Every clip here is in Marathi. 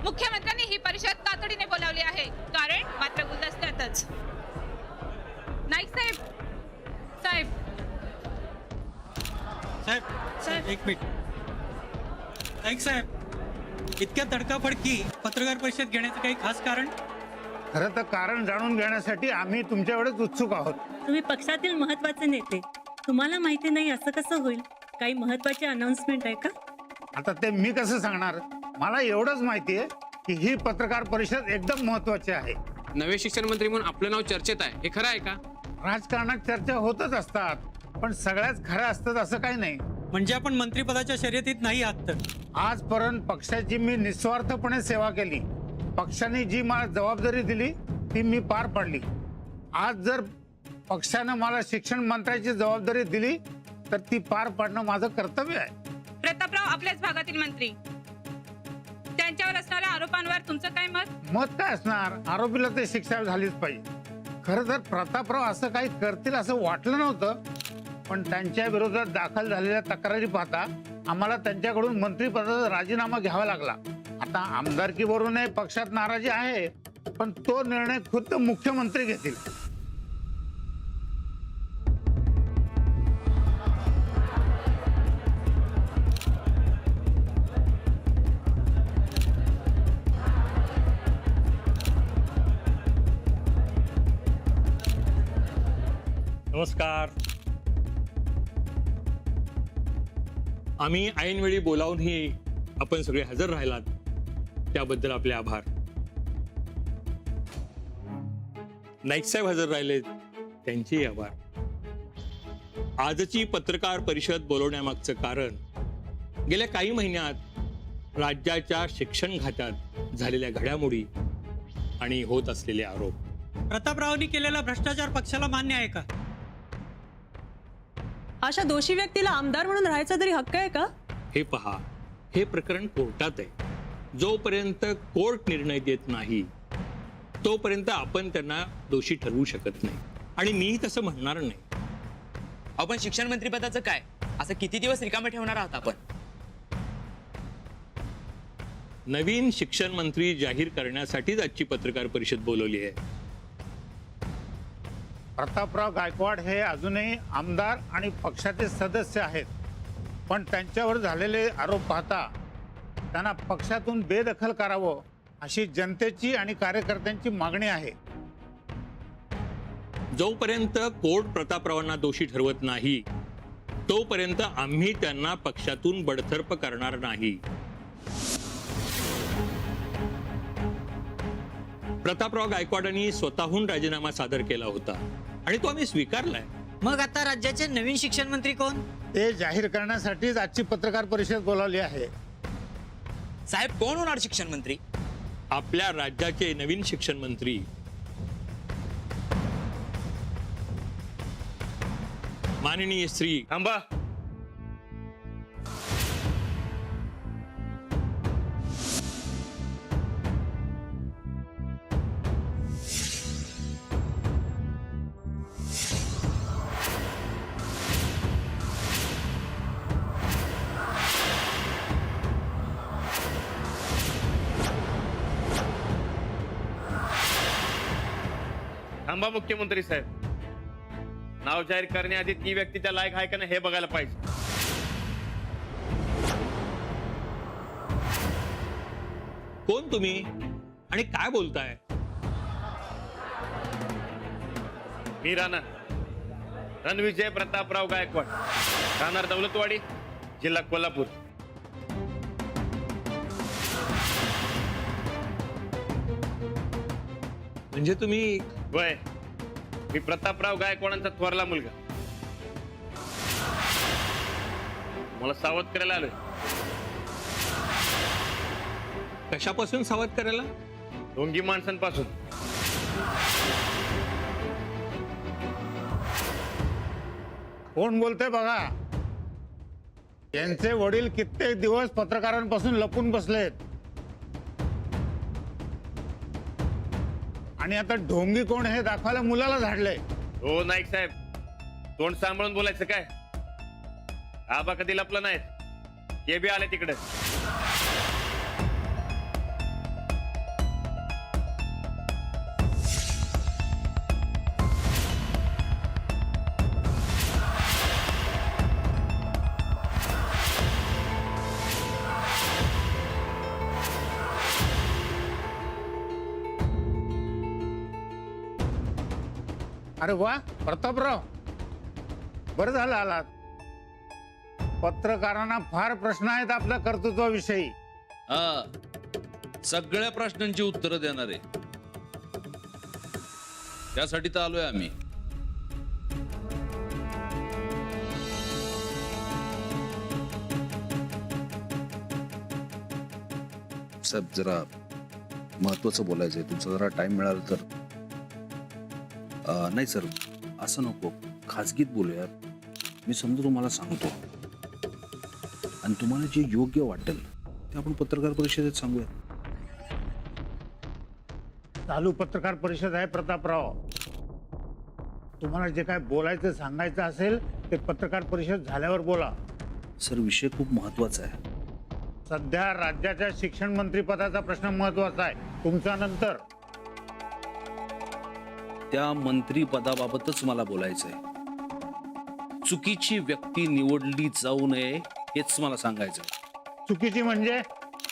मुख्यमंत्र्यांनी ही परिषद तातडीने बोलावली आहे, कारण मात्र गुलदस्त्यातच. नाईक साहेब साहेब साहेब साहेब एक मिनिट. नाईक साहेब, इतक्या तडकाफडकी पत्रकार परिषद घेण्याचं काही खास कारण? खरं तर कारण जाणून घेण्यासाठी आम्ही तुमच्याकडेच उत्सुक आहोत. तुम्ही पक्षातील महत्वाचे नेते, तुम्हाला माहिती नाही असं कसं होईल? काही महत्वाची अनाउन्समेंट आहे का? आता ते मी कसं सांगणार? मला एवढंच माहिती आहे की ही पत्रकार परिषद एकदम महत्वाची आहे. नवे शिक्षण मंत्री म्हणून आपलं नाव चर्चेत आहे, हे खरं आहे का? राजकारणात चर्चा होतच असतात, पण सगळ्याच खऱ्या असतात असं काही नाही. म्हणजे आपण मंत्रिपदाच्या शर्यतीत नाही आहात तर? आजपर्यंत पक्षाची मी निस्वार्थपणे सेवा केली. पक्षाने जी मला जबाबदारी दिली ती मी पार पाडली. आज जर पक्षानं मला शिक्षण मंत्र्याची जबाबदारी दिली तर ती पार पाडणं माझं कर्तव्य आहे. प्रतापराव आपल्याच भागातील मंत्री, त्यांच्यावर असणाऱ्या आरोपांवर तुमचं काय मत? मत काय असणार? आरोपीला ते शिक्षा झालीच पाहिजे. खरं तर प्रतापराव असं काही करतील असं वाटलं नव्हतं, पण त्यांच्या विरोधात दाखल झालेल्या तक्रारी पाहता आम्हाला त्यांच्याकडून मंत्रिपदाचा राजीनामा घ्यावा लागला. आता आमदारकीवरूनही पक्षात नाराजी आहे, पण तो निर्णय खुद्द मुख्यमंत्री घेतील. नमस्कार. आम्ही ऐनवेळी बोलावूनही आपण सगळे हजर राहिलात त्याबद्दल आपले आभार. नाईक साहेब हजर राहिले त्यांचेही आभार. आजची पत्रकार परिषद बोलवण्यामागचं कारण गेल्या काही महिन्यात राज्याच्या शिक्षण खात्यात झालेल्या घडामोडी आणि होत असलेले आरोप. प्रतापरावांनी केलेला भ्रष्टाचार पक्षाला मान्य आहे का? अशा दोषी व्यक्तीला आमदार म्हणून राहायचा तरी हक्क आहे का? हे पहा, हे प्रकरण कोर्टात आहे. जोपर्यंत कोर्ट निर्णय देत नाही तोपर्यंत आपण त्यांना दोषी ठरवू शकत नाही, आणि मीही तसं म्हणणार नाही. आपण शिक्षण मंत्री पदाचं काय, असं किती दिवस रिकामे ठेवणार आहात आपण? नवीन शिक्षण मंत्री जाहीर करण्यासाठीच आजची पत्रकार परिषद बोलवली आहे. प्रतापराव गायकवाड हे अजूनही आमदार आणि पक्षाचे सदस्य आहेत, पण त्यांच्यावर झालेले आरोप पाहता त्यांना पक्षातून बेदखल करावं अशी जनतेची आणि कार्यकर्त्यांची मागणी आहे. जोपर्यंत कोर्ट प्रतापरावांना दोषी ठरवत नाही तोपर्यंत आम्ही त्यांना पक्षातून बडतर्फ करणार नाही. प्रतापराव गायकवाडांनी स्वतःहून राजीनामा सादर केला होता आणि तो आम्ही स्वीकारलाय. मग आता राज्याचे नवीन शिक्षण मंत्री कोण? ते जाहीर करण्यासाठीच आजची पत्रकार परिषद बोलावली आहे. साहेब, कोण होणार शिक्षण मंत्री? आपल्या राज्याचे नवीन शिक्षण मंत्री माननीय श्री थांबा. थांबा मुख्यमंत्री साहेब, नाव जाहीर करण्याआधी ती व्यक्ती त्या लायक आहे का नाही हे बघायला पाहिजे. कोण तुम्ही आणि काय बोलताय? मी रणविजय प्रतापराव गायकवाड, राहणार दौलतवाडी, जिल्हा कोल्हापूर. म्हणजे तुम्ही? वय, मी प्रतापराव गायकवाडांचा थोरला मुलगा. मला सावध करायला आलोय. कशापासून सावध करायला? ढोंगी माणसांपासून. कोण बोलतंय बघा. यांचे वडील कित्येक दिवस पत्रकारांपासून लपून बसलेत आणि आता ढोंगी कोण हे दाखवायला मुलाला झाडलंय. हो नाईक साहेब, तोंड सांभाळून बोलायचं काय? आबा कधी लपला नाहीत, ते बी आले तिकडे. अरे वा प्रतापराव, बरं झालं आलात. पत्रकारांना फार प्रश्न आहेत आपल्या कर्तृत्वाविषयी. हा, सगळ्या प्रश्नांची उत्तरं देणार आहे. त्यासाठी तर आलोय आम्ही. साहेब, जरा महत्वाचं बोलायचं आहे. तुमचा जरा टाइम मिळाला तर. नाही सर, असं नको, खाजगीत बोलूया. मी समजा तुम्हाला सांगतो आणि तुम्हाला जे योग्य वाटेल ते आपण पत्रकार परिषदेत सांगूया. चालू पत्रकार परिषद आहे प्रतापराव. तुम्हाला जे काय बोलायचं सांगायचं असेल ते पत्रकार परिषद झाल्यावर बोला. सर, विषय खूप महत्वाचा आहे. सध्या राज्याच्या शिक्षण मंत्री पदाचा प्रश्न महत्वाचा आहे, तुमचा नंतर. त्या मंत्री पदाबाबतच मला बोलायचं आहे. चुकीची व्यक्ती निवडली जाऊ नये हेच मला सांगायचं आहे. चुकीची म्हणजे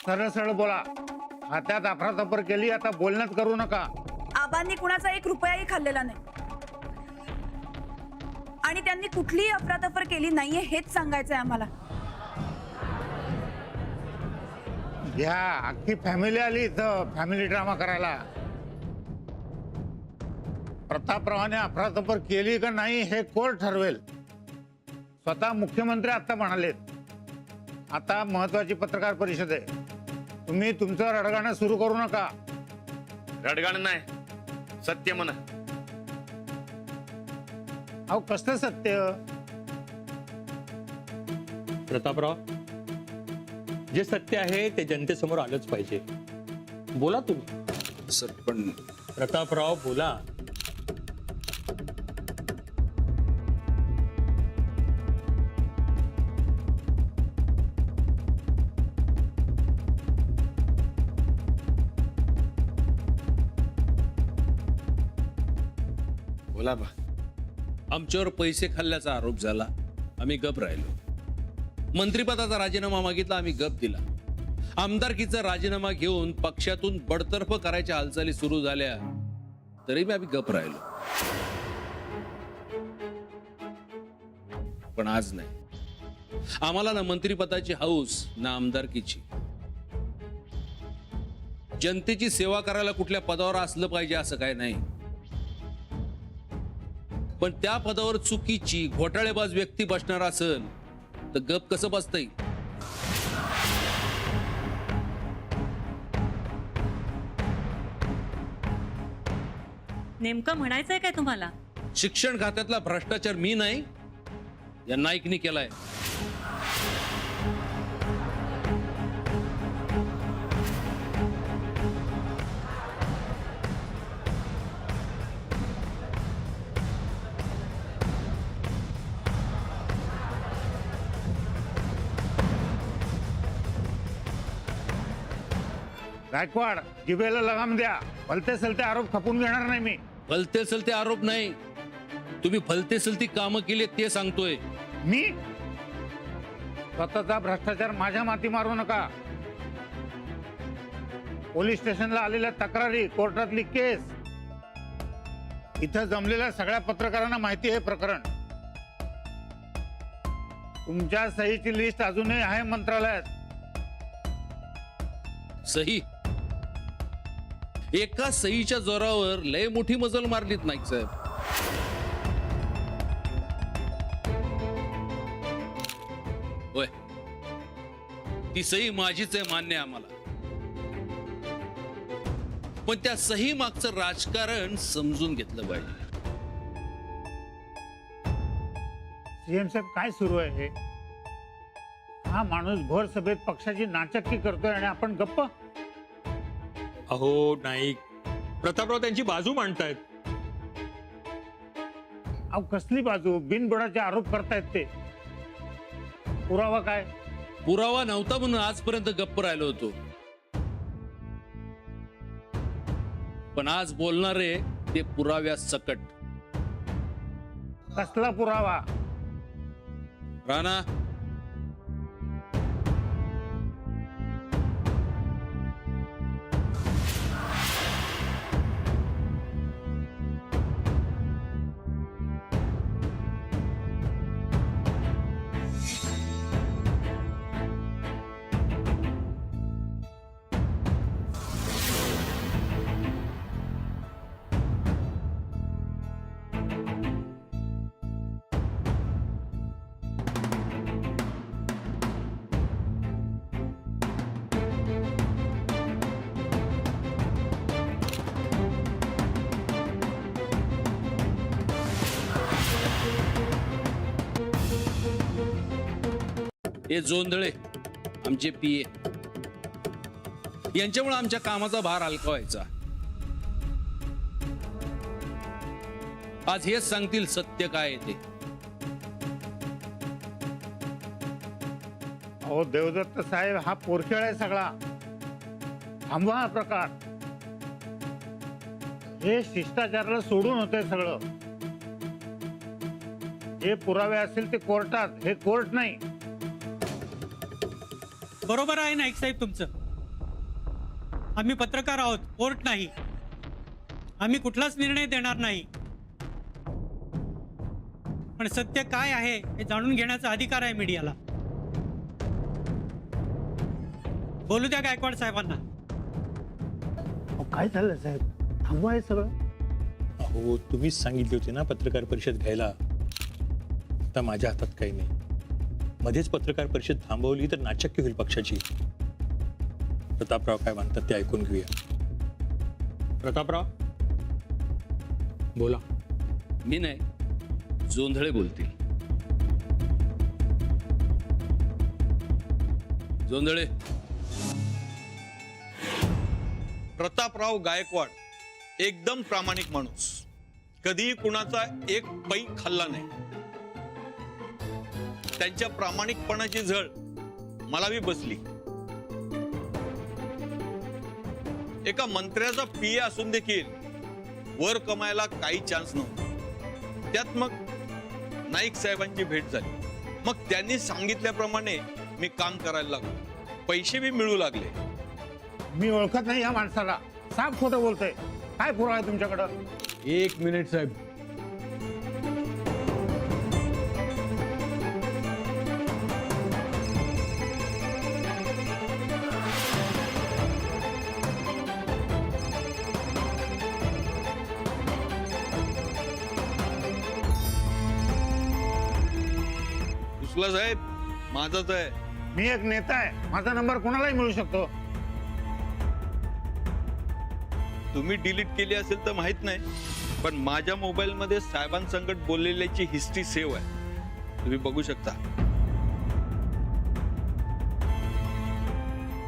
सरळ सरळ बोला. हातात अफरातफर केली, आता बोलण्यात करू नका. आबांनी कुणाचा 1 रुपयाही खाल्लेला नाही आणि त्यांनी कुठलीही अफरातफर केली नाहीये हेच सांगायचंय आम्हाला. घ्या, अख्खी फॅमिली आली इथं फॅमिली ड्रामा करायला. प्रतापरावाने अफरातफर केली का नाही हे कोर्ट ठरवेल. स्वतः मुख्यमंत्री आता म्हणालेत. आता महत्वाची पत्रकार परिषद आहे. तुम्ही तुमचं रडगाणं सुरू करू नका. रडगाणं नाही, सत्य म्हणा. अहो कसलं सत्य? प्रतापराव, जे सत्य आहे ते जनतेसमोर आलंच पाहिजे. बोला तुम्ही. सर, पण प्रतापराव बोला. बोला बा. आमच्यावर पैसे खाल्ल्याचा आरोप झाला, आम्ही गप राहिलो. मंत्रिपदाचा राजीनामा मागितला, आम्ही गप दिला. आमदारकीचा राजीनामा घेऊन पक्षातून बडतर्फ करायच्या हालचाली सुरू झाल्या, तरी आम्ही गप राहिलो. पण आज नाही. आम्हाला ना मंत्रिपदाची हौस ना आमदारकीची. जनतेची सेवा करायला कुठल्या पदावर असलं पाहिजे असं काय नाही, पण त्या पदावर चुकीची घोटाळेबाज व्यक्ती बसणार असेल तर गप कसं बसता येईल? नेमकं म्हणायचंय काय तुम्हाला? शिक्षण खात्यातला भ्रष्टाचार मी नाही, या नाईकनी केलाय. गायकवाड, जिभेला लगाम द्या. भलते सलते आरोप खपून घेणार नाही मी. फलते सलते आरोप नाही, तुम्ही फलते सलती कामं केली ते सांगतोय. मी? स्वतःचा भ्रष्टाचार माझ्या माती मारू नका. पोलीस स्टेशनला आलेल्या तक्रारी, कोर्टातली केस, इथं जमलेल्या सगळ्या पत्रकारांना माहिती आहे प्रकरण. तुमच्या सहीची लिस्ट अजूनही आहे मंत्रालयात. सही? एका सहीच्या जोरावर लय मोठी मजल मारलीत नाईक साहेब. होय, ती सही माझीच आहे, मान्य आहे आम्हाला. पण त्या सही मागचं राजकारण समजून घेतलं पाहिजे. सीएम साहेब, काय सुरू आहे हे? हा माणूस भर सभेत पक्षाची नाचक्की करतोय आणि आपण गप्प. अहो नाईक, प्रतापराव त्यांची बाजू मांडतायत. अहो कसली बाजू? बिनबुडाचे आरोप करतायत ते. पुरावा काय? पुरावा नव्हता म्हणून आजपर्यंत गप्प राहिलो होतो, पण आज बोलणारे ते पुराव्या सकट. कसला पुरावा? राणा, हे जोंधळे आमचे पीए, यांच्यामुळे आमच्या कामाचा भार हलका व्हायचा. आज हेच सांगतील सत्य काय आहे ते. अहो देवदत्त साहेब, हा पोरखेळ आहे सगळा. थांबवा हा प्रकार. हे शिष्टाचाराला सोडून होतंय सगळं. जे पुरावे असतील ते कोर्टात, हे कोर्ट नाही. बरोबर आहे नाईक साहेब तुमचं. आम्ही पत्रकार आहोत, कोर्ट नाही. आम्ही कुठलाच निर्णय देणार नाही, पण सत्य काय आहे हे जाणून घेण्याचा अधिकार आहे मीडियाला. बोलू द्या गायकवाड साहेबांना. अहो, काय झालं साहेब? थांबवा हे सगळं. हो, तुम्हीच सांगितली होती ना पत्रकार परिषद घ्यायला. आता माझ्या हातात काही नाही. मध्येच पत्रकार परिषद थांबवली तर नाचक्य होईल पक्षाची. प्रतापराव काय म्हणतात ते ऐकून घेऊया. प्रतापराव बोला. मी नाही, जोंधळे बोलतील. जोंधळे. प्रतापराव गायकवाड एकदम प्रामाणिक माणूस, कधीही कुणाचा एक पै खाल्ला नाही. त्यांच्या प्रामाणिकपणाची झळ मला बी बसली. एका मंत्र्याचा पीए असून देखील वर कमायला काही चान्स नव्हता. त्यात मग नाईक साहेबांची भेट झाली. मग त्यांनी सांगितल्याप्रमाणे मी काम करायला लागलो. पैसे बी मिळू लागले. मी ओळखत नाही या माणसाला. साफ खोटं बोलतोय. काय पुरावा आहे तुमच्याकडं? एक मिनिट साहेब. दुसला साहेब माझाच आहे. मी एक नेता आहे. माझा नंबर कोणालाही मिळू शकतो. तुम्ही डिलीट केली असेल तर माहित नाही, पण माझ्या मोबाईल मध्ये साहेबांसंगत बोललेल्याची हिस्ट्री सेव्ह आहे. तुम्ही बघू शकता.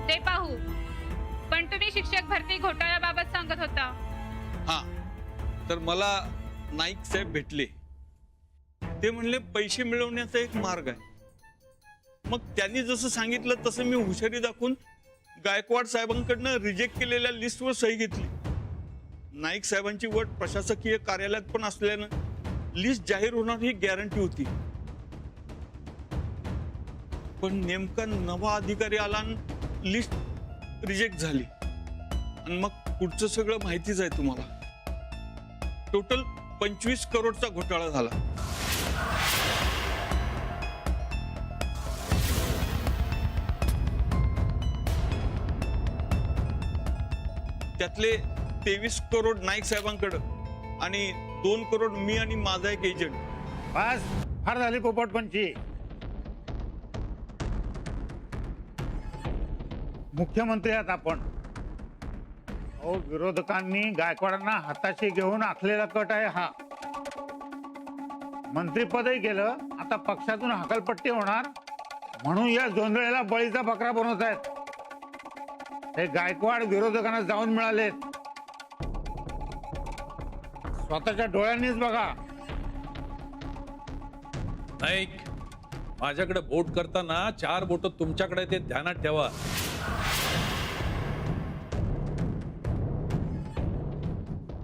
ते पाहू. पण तुम्ही शिक्षक भरती घोटाळ्याबाबत सांगत होता. हा, तर मला नाईक साहेब भेटले. ते म्हणले पैसे मिळवण्याचा एक मार्ग आहे. मग त्यांनी जसं सांगितलं तसं मी हुशारी दाखवून गायकवाड साहेबांकडनं रिजेक्ट केलेल्या लिस्टवर सही घेतली. नाईक साहेबांची वट प्रशासकीय कार्यालयात पण असल्यानं लिस्ट जाहीर होणार ही गॅरंटी होती. पण नेमका नवा अधिकारी आला आणि लिस्ट रिजेक्ट झाली. आणि मग पुढचं सगळं माहितीच आहे तुम्हाला. टोटल 25 करोडचा घोटाळा झाला. त्यातले 23 करोड नाईक साहेबांकडे आणि 2 करोड मी आणि माझा एक एजंट. बस, फार झाली पोपटपंची. मुख्यमंत्री आहात आपण. अहो, विरोधकांनी गायकवाडांना हाताशी घेऊन आखलेला कट आहे हा. मंत्रीपदही गेलं, आता पक्षातून हकालपट्टी होणार म्हणून या जोंधळ्याला बळीचा बकरा बनवत आहेत. हे गायकवाड विरोधकांना जाऊन मिळालेत. स्वतःच्या डोळ्यांनीच बघा. नाईक, माझ्याकडे बोट करताना 4 बोट तुमच्याकडे ते ध्यानात ठेवा.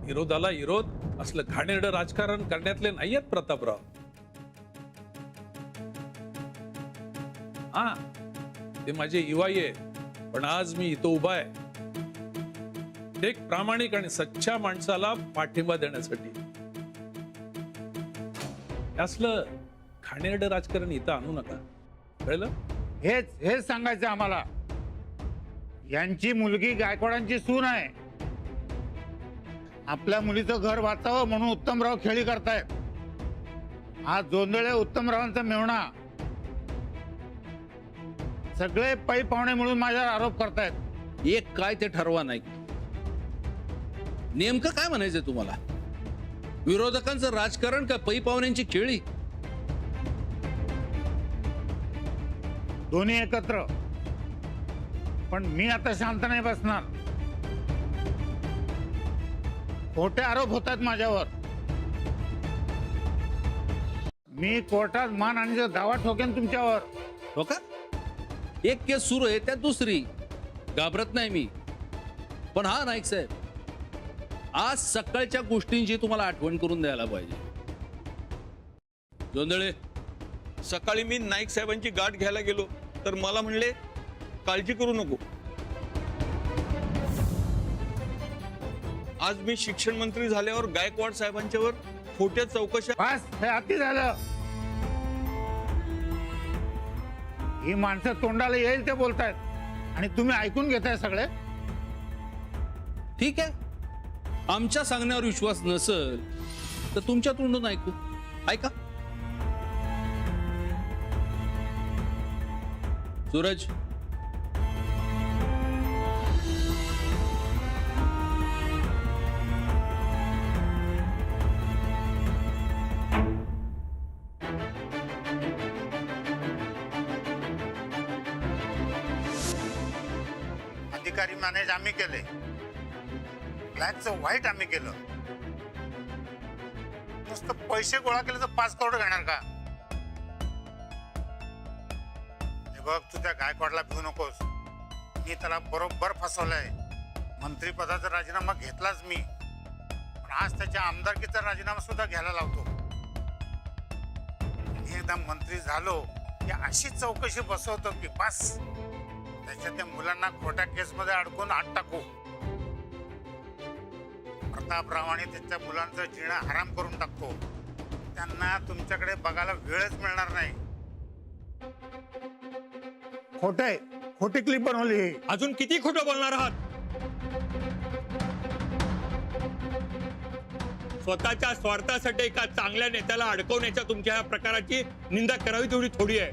विरोधाला विरोध असलं घाणेरडं राजकारण करण्यातले नाहीयेत प्रतापराव. हा, ते माझे युवाई आहे, पण आज मी इथं उभा आहे एक प्रामाणिक आणि सच्च्या माणसाला पाठिंबा देण्यासाठी. असलं घाणेरडं राजकारण इथं आणू नका, कळलं? हेच सांगायचं आम्हाला. यांची मुलगी गायकवाडांची सून आहे. आपल्या मुलीचं घर वाचावं म्हणून उत्तमराव खेळी करतायत. हा जोंधळे उत्तमरावांचा मेहुणा. सगळे पै पाहुणे मिळून माझ्यावर आरोप करतायत. एक काय ते ठरवा नाही. नेमकं काय म्हणायचंय तुम्हाला? विरोधकांचं राजकारण का पै पाहुण्यांची खेळी? दोन्ही एकत्र. पण मी आता शांत नाही बसणार. खोटे आरोप होतात माझ्यावर. मी कोर्टात मान आणि दावा ठोकेन तुमच्यावर. हो का? एक केस सुरू आहे त्यात दुसरी. घाबरत नाही मी. पण हा नाईक साहेब, आज सकाळच्या गोष्टींची तुम्हाला आठवण करून द्यायला पाहिजे. जोंधळे, सकाळी मी नाईक साहेबांची गाठ घ्यायला गेलो तर मला म्हणले काळजी करू नको. आज मी शिक्षण मंत्री झाल्यावर गायकवाड साहेबांच्यावर खोट्या चौकशा. बस, हे अति झालं. ही माणसं तोंडाला येईल ते बोलतायत आणि तुम्ही ऐकून घेताय सगळे. ठीक आहे, आमच्या सांगण्यावर विश्वास नसेल तर तुमच्या तोंडून ऐकू. ऐका. सूरज, अधिकारी मॅनेज आम्ही केले, ब्लॅकचं व्हाईट आम्ही केलं. नुसतं पैसे गोळा केले तर 5 करोड घेणार का? हे बघ, तू त्या गायकवाडला भिवू नकोस. मी त्याला बरोबर फसवलंय. मंत्रीपदाचा राजीनामा घेतलाच मी, पण आज त्याच्या आमदारकीचा राजीनामा सुद्धा घ्यायला लावतो. मी एकदा मंत्री झालो की अशी चौकशी बसवतो की बस त्याच्या त्या मुलांना खोट्या केसमध्ये अडकून आत टाकू. प्रतापराव आणि त्यांच्या मुलांचं जिणं हराम करून टाकतो. त्यांना तुमच्याकडे बघायला वेळच मिळणार नाही. खोटे खोटी क्लिप बनवली. अजून किती खोटं बोलणार आहात? स्वतःच्या स्वार्थासाठी एका चांगल्या नेत्याला अडकवण्याच्या तुमच्या ह्या प्रकाराची निंदा करावी तेवढी थोडी आहे.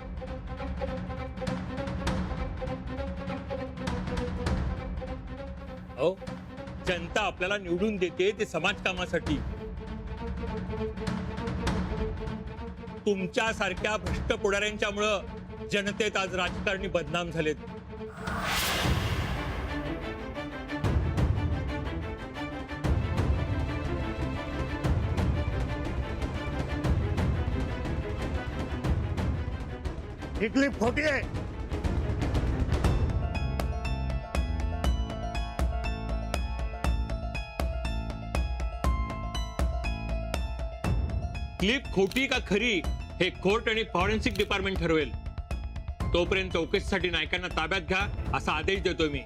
हो, जनता आपल्याला निवडून देते ते समाज कामासाठी. तुमच्या सारख्या भ्रष्ट पुढाऱ्यांच्यामुळं जनतेत आज राजकारणी बदनाम झालेत. ही क्लिप खोटी आहे. क्लिप खोटी का खरी हे कोर्ट आणि फॉरेन्सिक डिपार्टमेंट ठरवेल. तोपर्यंत चौकशीसाठी नायकांना ताब्यात घ्या असा आदेश देतोय मी.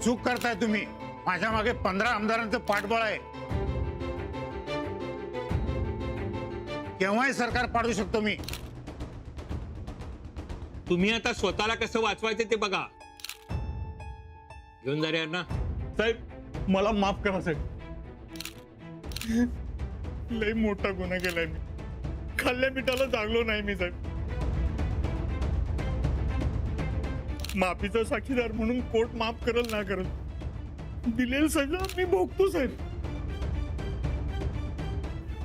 चूक करताय तुम्ही. माझ्या मागे 15 आमदारांचं पाठबळ आहे. केव्हाही सरकार पाडू शकतो मी. तुम्ही आता स्वतःला कसं वाचवायचं ते बघा. घेऊन जा रे ना. साहेब, मला माफ करा साहेब. लय मोठा गुन्हा केलाय मी. खाल्ल्या मिठाला जागलो नाही मी साहेब. माफीचा साक्षीदार म्हणून कोर्ट माफ करल ना करल, दिलेली सजा मी भोगतो साहेब.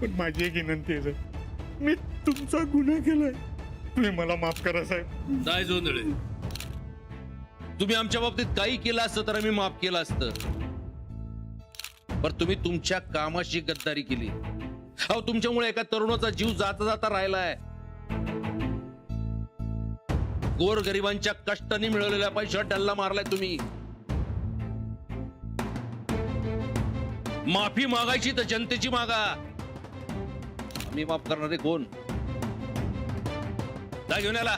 पण माझी एक विनंती आहे साहेब, मी तुमचा गुन्हा केलाय, तुम्ही मला माफ करा साहेब. नाही जोंधळे, तुम्ही आमच्या बाबतीत काही केलं असतं तर आम्ही माफ केलं असतं. पण तुम्ही तुमच्या कामाशी गद्दारी केली. अहो, तुमच्यामुळे एका तरुणाचा जीव जाता जाता राहिलाय. गोरगरिबांच्या कष्टाने मिळवलेल्या पैशावर डल्ला मारलाय तुम्ही. माफी मागायची तर जनतेची मागा. आम्ही माफ करणारे कोण? जा घेऊन याला.